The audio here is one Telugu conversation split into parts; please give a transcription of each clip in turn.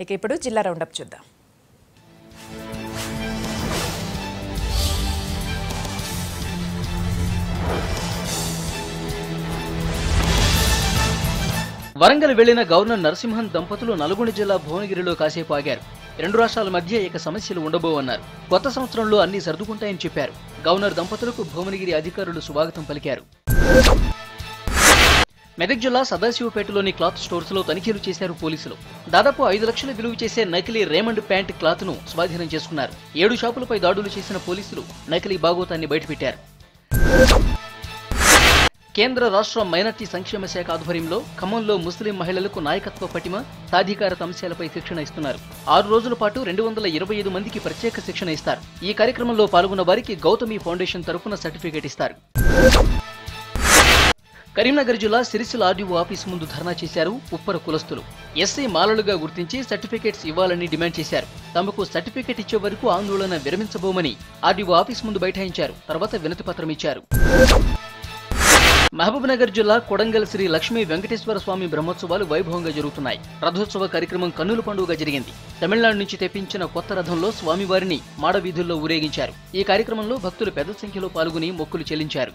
ఇక ఇప్పుడు జిల్లా రౌండప్ చూద్దాం. వరంగల్ వెళ్లిన గవర్నర్ నరసింహన్ దంపతులు నల్గొండ జిల్లా భువనగిరిలో కాసేపు ఆగారు. రెండు రాష్ట్రాల మధ్య ఇక సమస్యలు ఉండబోవన్నారు. కొత్త సంవత్సరంలో అన్ని సర్దుకుంటాయని చెప్పారు. గవర్నర్ దంపతులకు భువనగిరి అధికారులు స్వాగతం పలికారు. మెదక్ జిల్లా సదాశివపేటలోని క్లాత్ స్టోర్స్ లో తనిఖీలు చేశారు పోలీసులు. దాదాపు 5 లక్షల విలువ చేసే నకిలీ రేమండ్ ప్యాంట్ క్లాత్ ను స్వాధీనం చేసుకున్నారు. 7 షాపులపై దాడులు చేసిన పోలీసులు నకిలీ బాగోతాన్ని బయటపెట్టారు. కేంద్ర రాష్ట్ర మైనార్టీ సంక్షేమ శాఖ ఆధ్వర్యంలో ఖమ్మంలో ముస్లిం మహిళలకు నాయకత్వ పటిమ, సాధికారత అంశాలపై శిక్షణ ఇస్తున్నారు. 6 రోజుల పాటు 225 మందికి ప్రత్యేక శిక్షణ ఇస్తారు. ఈ కార్యక్రమంలో పాల్గొన్న వారికి గౌతమి ఫౌండేషన్ తరఫున సర్టిఫికేట్ ఇస్తారు. కరీంనగర్ జిల్లా సిరిసిల్ల ఆర్డీఓ ఆఫీసు ముందు ధర్నా చేశారు ఉప్పర కులస్తులు. ఎస్సీ మాలలుగా గుర్తించి సర్టిఫికేట్స్ ఇవ్వాలని డిమాండ్ చేశారు. తమకు సర్టిఫికేట్ ఇచ్చే వరకు ఆందోళన విరమించబోమని ఆర్డీఓ ఆఫీసు ముందు బైఠాయించారు. తర్వాత వినతి పత్రం ఇచ్చారు. మహబూబ్నగర్ జిల్లా కొడంగల్ శ్రీ లక్ష్మీ వెంకటేశ్వర స్వామి బ్రహ్మోత్సవాలు వైభవంగా జరుగుతున్నాయి. రథోత్సవ కార్యక్రమం కన్నుల పండుగగా జరిగింది. తమిళనాడు నుంచి తెప్పించిన కొత్త రథంలో స్వామివారిని మాడవీధుల్లో ఊరేగించారు. ఈ కార్యక్రమంలో భక్తులు పెద్ద సంఖ్యలో పాల్గొని మొక్కులు చెల్లించారు.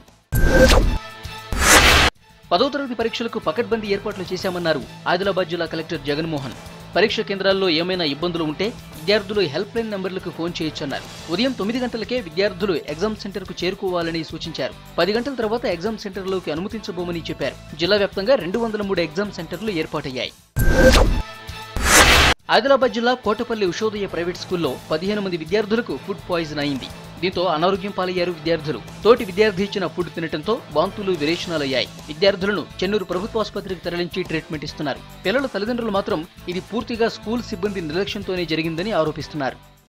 10వ తరగతి పరీక్షలకు పకడ్బందీ ఏర్పాట్లు చేశామన్నారు ఆదిలాబాద్ జిల్లా కలెక్టర్ జగన్మోహన్. పరీక్ష కేంద్రాల్లో ఏమైనా ఇబ్బందులు ఉంటే విద్యార్థులు హెల్ప్ లైన్ నంబర్లకు ఫోన్ చేయొచ్చన్నారు. ఉదయం 9 గంటలకే విద్యార్థులు ఎగ్జామ్ సెంటర్కు చేరుకోవాలని సూచించారు. 10 గంటల తర్వాత ఎగ్జామ్ సెంటర్లోకి అనుమతించబోమని చెప్పారు. జిల్లా వ్యాప్తంగా 203 ఎగ్జామ్ సెంటర్లు ఏర్పాటయ్యాయి. ఆదిలాబాద్ జిల్లా కోటపల్లి ఉషోదయ ప్రైవేట్ స్కూల్లో 15 మంది విద్యార్థులకు ఫుడ్ పాయిజన్ అయింది. దీంతో అనారోగ్యం పాలయ్యారు విద్యార్థులు. తోటి విద్యార్థి ఇచ్చిన ఫుడ్ తినటంతో వాంతులు విరేచనాలయ్యాయి. విద్యార్థులను చెన్నూరు ప్రభుత్వ ఆసుపత్రికి తరలించి ట్రీట్మెంట్ ఇస్తున్నారు. పిల్లల తల్లిదండ్రులు మాత్రం ఇది పూర్తిగా స్కూల్ సిబ్బంది నిర్లక్ష్యంతోనే జరిగిందని ఆరోపిస్తున్నారు.